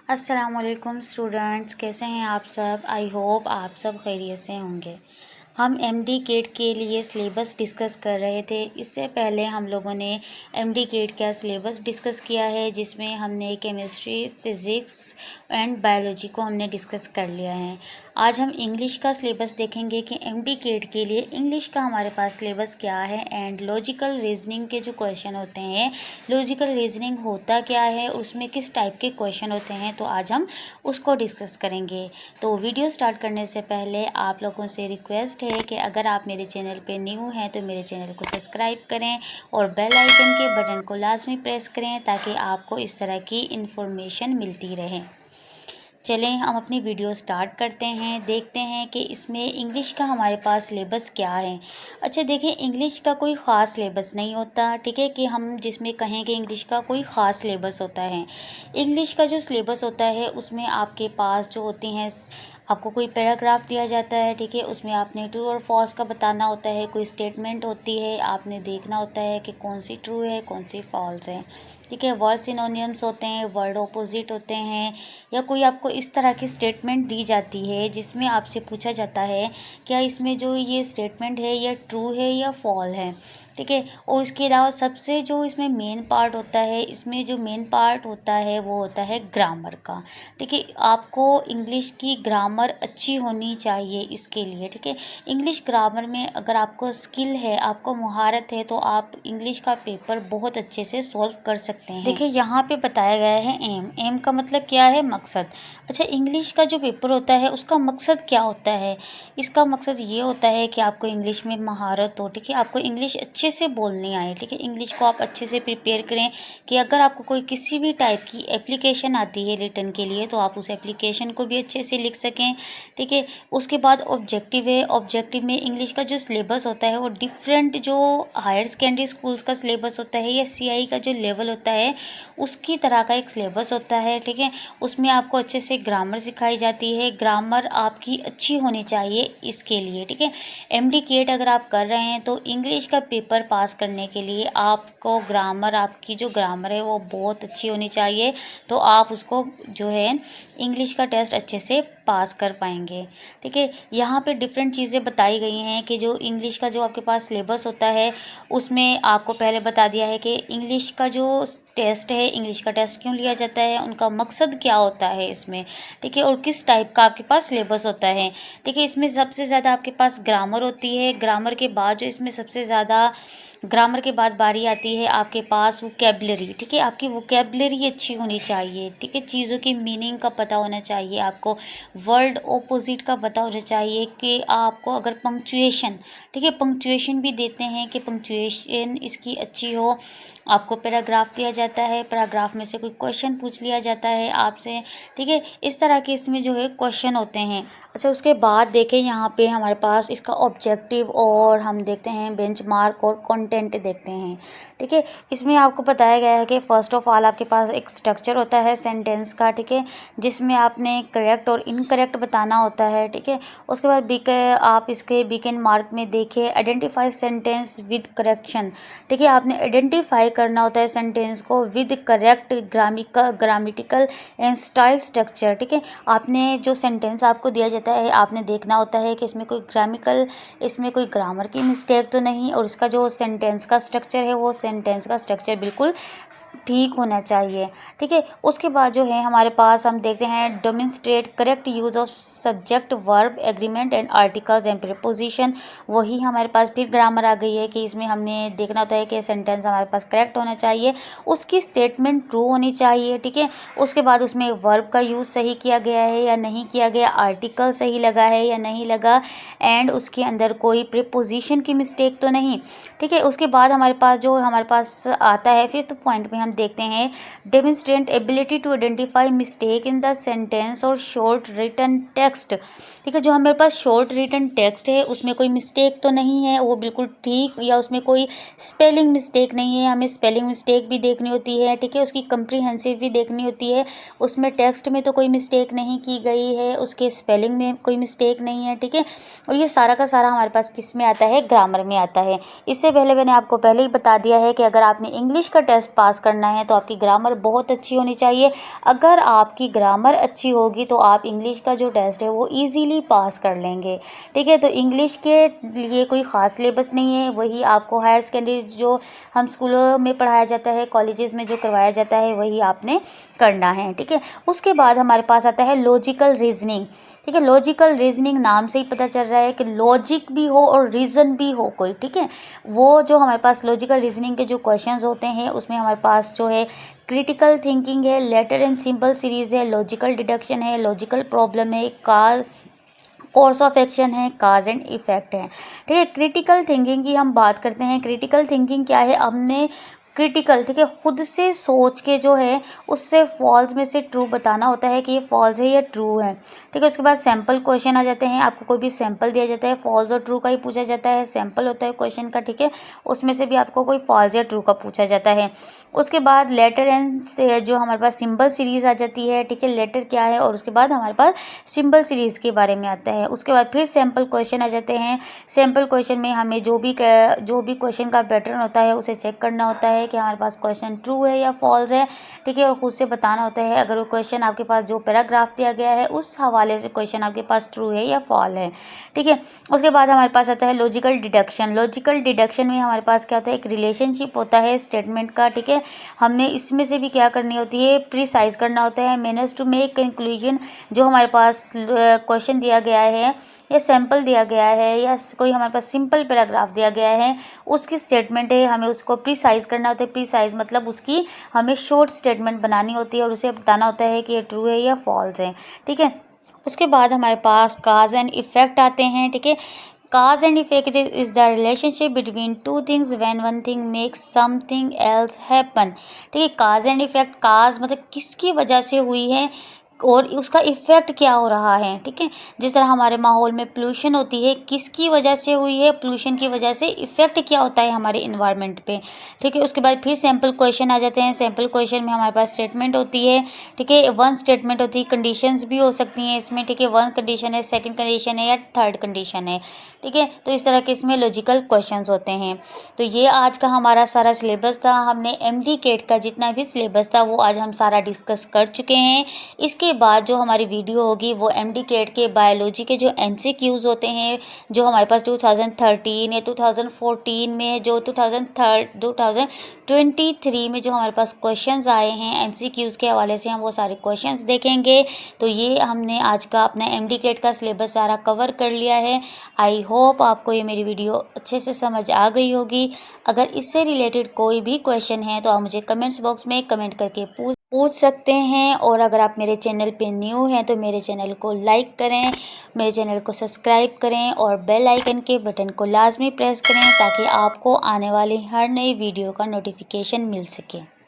अस्सलामुअलैकुम स्टूडेंट्स, कैसे हैं आप सब। आई होप आप सब खैरियत से होंगे। हम एमडी केट के लिए सिलेबस डिस्कस कर रहे थे। इससे पहले हम लोगों ने एमडी केट का सिलेबस डिस्कस किया है, जिसमें हमने केमिस्ट्री, फिज़िक्स एंड बायोलॉजी को हमने डिस्कस कर लिया है। आज हम इंग्लिश का सिलेबस देखेंगे कि एमडी केट के लिए इंग्लिश का हमारे पास सिलेबस क्या है एंड लॉजिकल रीजनिंग के जो क्वेश्चन होते हैं, लॉजिकल रीजनिंग होता क्या है, उसमें किस टाइप के क्वेश्चन होते हैं, तो आज हम उसको डिस्कस करेंगे। तो वीडियो स्टार्ट करने से पहले आप लोगों से रिक्वेस्ट है कि अगर आप मेरे चैनल पे न्यू हैं तो मेरे चैनल को सब्सक्राइब करें और बेल आइकन के बटन को लाजमी प्रेस करें ताकि आपको इस तरह की इन्फॉर्मेशन मिलती रहे। चलें हम अपनी वीडियो स्टार्ट करते हैं, देखते हैं कि इसमें इंग्लिश का हमारे पास सिलेबस क्या है। अच्छा देखिए, इंग्लिश का कोई ख़ास सिलेबस नहीं होता, ठीक है, कि हम जिसमें कहें कि इंग्लिश का कोई ख़ास सिलेबस होता है। इंग्लिश का जो सिलेबस होता है उसमें आपके पास जो होती हैं, आपको कोई पैराग्राफ दिया जाता है, ठीक है, उसमें आपने ट्रू और फॉल्स का बताना होता है। कोई स्टेटमेंट होती है, आपने देखना होता है कि कौन सी ट्रू है कौन सी फॉल्स है, ठीक है। वर्ड सिनोनिम्स होते हैं, वर्ड ऑपोजिट होते हैं, या कोई आपको इस तरह की स्टेटमेंट दी जाती है जिसमें आपसे पूछा जाता है क्या इसमें जो ये स्टेटमेंट है यह ट्रू है या फॉल है, ठीक है। और इसके अलावा सबसे जो इसमें मेन पार्ट होता है, इसमें जो मेन पार्ट होता है वो होता है ग्रामर का, ठीक है। आपको इंग्लिश की ग्रामर अच्छी होनी चाहिए इसके लिए, ठीक है। इंग्लिश ग्रामर में अगर आपको स्किल है, आपको महारत है, तो आप इंग्लिश का पेपर बहुत अच्छे से सॉल्व कर सकते हैं। देखिए यहाँ पे बताया गया है एम। एम का मतलब क्या है? मकसद। अच्छा, इंग्लिश का जो पेपर होता है उसका मकसद क्या होता है? इसका मकसद ये होता है कि आपको इंग्लिश में महारत हो, ठीक है, आपको इंग्लिश अच्छे से बोलनी आए, ठीक है। इंग्लिश को आप अच्छे से प्रिपेयर करें कि अगर आपको कोई किसी भी टाइप की एप्लीकेशन आती है रिटन के लिए तो आप उस एप्लीकेशन को भी अच्छे से लिख सकें, ठीक है। उसके बाद ऑब्जेक्टिव है। ऑब्जेक्टिव में इंग्लिश का जो सिलेबस होता है वो डिफरेंट जो हायर सेकेंडरी स्कूल्स का सिलेबस होता है या सीआई का जो लेवल होता है उसकी तरह का एक सिलेबस होता है, ठीक है। उसमें आपको अच्छे से ग्रामर सिखाई जाती है। ग्रामर आपकी अच्छी होनी चाहिए इसके लिए, ठीक है। एमडी केट अगर आप कर रहे हैं तो इंग्लिश का पेपर पास करने के लिए आपको ग्रामर, आपकी जो ग्रामर है वो बहुत अच्छी होनी चाहिए, तो आप उसको जो है इंग्लिश का टेस्ट अच्छे से पास कर पाएंगे, ठीक है। यहाँ पे डिफरेंट चीज़ें बताई गई हैं कि जो इंग्लिश का जो आपके पास सिलेबस होता है उसमें आपको पहले बता दिया है कि इंग्लिश का जो टेस्ट है, इंग्लिश का टेस्ट क्यों लिया जाता है, उनका मकसद क्या होता है इसमें, ठीक है, और किस टाइप का आपके पास सिलेबस होता है, ठीक है। इसमें सबसे ज़्यादा आपके पास ग्रामर होती है। ग्रामर के बाद जो इसमें सबसे ज़्यादा ग्रामर के बाद बारी आती है आपके पास वोकैबलरी, ठीक है। आपकी वोकैबलरी अच्छी होनी चाहिए, ठीक है, चीज़ों की मीनिंग का पता होना चाहिए, आपको वर्ड ऑपोजिट का पता होना चाहिए कि आपको अगर पंक्चुएशन, ठीक है, पंक्चुएशन भी देते हैं कि पंक्चुएशन इसकी अच्छी हो। आपको पैराग्राफ दिया जाता है, पैराग्राफ में से कोई क्वेश्चन पूछ लिया जाता है आपसे, ठीक है। इस तरह के इसमें जो है क्वेश्चन होते हैं। अच्छा, उसके बाद देखें यहाँ पे हमारे पास इसका ऑब्जेक्टिव और हम देखते हैं बेंचमार्क और कंटेंट देखते हैं, ठीक है। इसमें आपको बताया गया है कि फ़र्स्ट ऑफ ऑल आपके पास एक स्ट्रक्चर होता है सेंटेंस का, ठीक है, जिसमें आपने करेक्ट और इनकरेक्ट बताना होता है, ठीक है। उसके बाद आप इसके बीकन मार्क में देखिए आइडेंटिफाई सेंटेंस विद करेक्शन, ठीक है। आपने आइडेंटिफाई करना होता है सेंटेंस को with correct grammatical and style structure, ठीक है। आपने जो सेंटेंस आपको दिया जाता है आपने देखना होता है कि इसमें कोई ग्रामर की मिस्टेक तो नहीं, और इसका जो सेंटेंस का स्ट्रक्चर है वो सेंटेंस का स्ट्रक्चर बिल्कुल ठीक होना चाहिए, ठीक है। उसके बाद जो है हमारे पास हम देखते हैं demonstrate correct use of subject, verb, agreement and articles and preposition. वही हमारे पास फिर ग्रामर आ गई है कि इसमें हमने देखना होता है कि सेंटेंस हमारे पास करेक्ट होना चाहिए, उसकी स्टेटमेंट ट्रू होनी चाहिए, ठीक है। उसके बाद उसमें वर्ब का यूज़ सही किया गया है या नहीं किया गया, आर्टिकल सही लगा है या नहीं लगा, एंड उसके अंदर कोई प्रीपोजिशन की मिस्टेक तो नहीं, ठीक है। उसके बाद हमारे पास आता है फिफ्थ पॉइंट में हम देखते हैं demonstrate ability to identify mistake in the sentence और शॉर्ट रिटन टेक्स्ट, ठीक है। जो हमारे पास शॉर्ट रिटन टेक्स्ट है उसमें कोई मिस्टेक तो नहीं है, वो बिल्कुल ठीक, या उसमें कोई स्पेलिंग मिस्टेक नहीं है, हमें स्पेलिंग मिस्टेक भी देखनी होती है, ठीक है। उसकी कंप्रीहेंसिव भी देखनी होती है, उसमें टेक्स्ट में तो कोई मिस्टेक नहीं की गई है, उसके स्पेलिंग में कोई मिस्टेक नहीं है, ठीक है। और ये सारा का सारा हमारे पास किस में आता है? ग्रामर में आता है। इससे पहले मैंने आपको पहले ही बता दिया है कि अगर आपने इंग्लिश का टेस्ट पास करना है तो आपकी ग्रामर बहुत अच्छी होनी चाहिए। अगर आपकी ग्रामर अच्छी होगी तो आप इंग्लिश का जो टेस्ट है वो ईज़िली पास कर लेंगे, ठीक है। तो इंग्लिश के लिए कोई ख़ास सिलेबस नहीं है, वही आपको हायर सेकेंडरी जो हम स्कूलों में पढ़ाया जाता है, कॉलेजेस में जो करवाया जाता है वही आपने करना है, ठीक है। उसके बाद हमारे पास आता है लॉजिकल रीजनिंग, ठीक है। लॉजिकल रीजनिंग नाम से ही पता चल रहा है कि लॉजिक भी हो और रीज़न भी हो कोई, ठीक है। वो जो हमारे पास लॉजिकल रीजनिंग के जो क्वेश्चंस होते हैं उसमें हमारे पास जो है क्रिटिकल थिंकिंग है, लेटर एंड सिंपल सीरीज़ है, लॉजिकल डिडक्शन है, लॉजिकल प्रॉब्लम है, कोर्स ऑफ एक्शन है, काज एंड इफेक्ट है, ठीक है। क्रिटिकल थिंकिंग की हम बात करते हैं। क्रिटिकल थिंकिंग क्या है, हमने क्रिटिकल, ठीक है, खुद से सोच के जो है उससे फॉल्स में से ट्रू बताना होता है कि ये फॉल्स है या ट्रू है, ठीक है। उसके बाद सैम्पल क्वेश्चन आ जाते हैं, आपको कोई भी सैम्पल दिया जाता है, फॉल्स और ट्रू का ही पूछा जाता है, सैम्पल होता है क्वेश्चन का, ठीक है। उसमें से भी आपको कोई फॉल्स या ट्रू का पूछा जाता है। उसके बाद लेटर एंड से जो हमारे पास सिंबल सीरीज़ आ जाती है, ठीक है, लेटर क्या है और उसके बाद हमारे पास सिंबल सीरीज़ के बारे में आता है। उसके बाद फिर सैम्पल क्वेश्चन आ जाते हैं। सैम्पल क्वेश्चन में हमें जो भी क्वेश्चन का पैटर्न होता है उसे चेक करना होता है कि हमारे पास क्वेश्चन ट्रू है या फॉल्स है, ठीक है। और खुद से बताना होता है अगर वो क्वेश्चन आपके पास जो पैराग्राफ दिया गया है उस हवाले से क्वेश्चन आपके पास ट्रू है या फॉल्स है, ठीक है। उसके बाद हमारे पास आता है लॉजिकल डिडक्शन। लॉजिकल डिडक्शन में हमारे पास क्या होता है, एक रिलेशनशिप होता है स्टेटमेंट का, ठीक है। हमने इसमें से भी क्या करनी होती है, प्रिसाइज करना होता है, मैनर्स टू मेक कंक्लूजन। जो हमारे पास क्वेश्चन दिया गया है या सैम्पल दिया गया है या कोई हमारे पास सिंपल पैराग्राफ दिया गया है उसकी स्टेटमेंट है, हमें उसको प्रिसाइज करना होता है। प्रिसाइज मतलब उसकी हमें शॉर्ट स्टेटमेंट बनानी होती है और उसे बताना होता है कि ये ट्रू है या फॉल्स है, ठीक है। उसके बाद हमारे पास काज एंड इफेक्ट आते हैं, ठीक है। काज and effect is the relationship between two things when one thing makes something else happen, ठीक है। काज एंड इफेक्ट, काज मतलब किसकी वजह से हुई है और उसका इफ़ेक्ट क्या हो रहा है, ठीक है। जिस तरह हमारे माहौल में पोल्यूशन होती है, किसकी वजह से हुई है, पोल्यूशन की वजह से इफ़ेक्ट क्या होता है हमारे इन्वायरमेंट पे, ठीक है। उसके बाद फिर सैम्पल क्वेश्चन आ जाते हैं। सैम्पल क्वेश्चन में हमारे पास स्टेटमेंट होती है, ठीक है। वन स्टेटमेंट होती है, कंडीशंस भी हो सकती हैं इसमें, ठीक है। वन कंडीशन है, सेकंड कंडीशन है या थर्ड कंडीशन है, ठीक है। तो इस तरह के इसमें लॉजिकल क्वेश्चंस होते हैं। तो ये आज का हमारा सारा सिलेबस था। हमने एमडी केट का जितना भी सिलेबस था वो आज हम सारा डिस्कस कर चुके हैं। इसके बाद जो हमारी वीडियो होगी वो एमडी केट के बायोलॉजी के जो एमसीक्यूज होते हैं जो हमारे पास 2013 या 2014 में जो 2023 में जो हमारे पास क्वेश्चंस आए हैं एमसीक्यूज के हवाले से, हम वो सारे क्वेश्चंस देखेंगे। तो ये हमने आज का अपना एमडी केट का सिलेबस सारा कवर कर लिया है। आई होप आपको ये मेरी वीडियो अच्छे से समझ आ गई होगी। अगर इससे रिलेटेड कोई भी क्वेश्चन है तो आप मुझे कमेंट्स बॉक्स में कमेंट करके पूछ सकते हैं। और अगर आप मेरे चैनल पे न्यू हैं तो मेरे चैनल को लाइक करें, मेरे चैनल को सब्सक्राइब करें और बेल आइकन के बटन को लाजमी प्रेस करें ताकि आपको आने वाली हर नई वीडियो का नोटिफिकेशन मिल सके।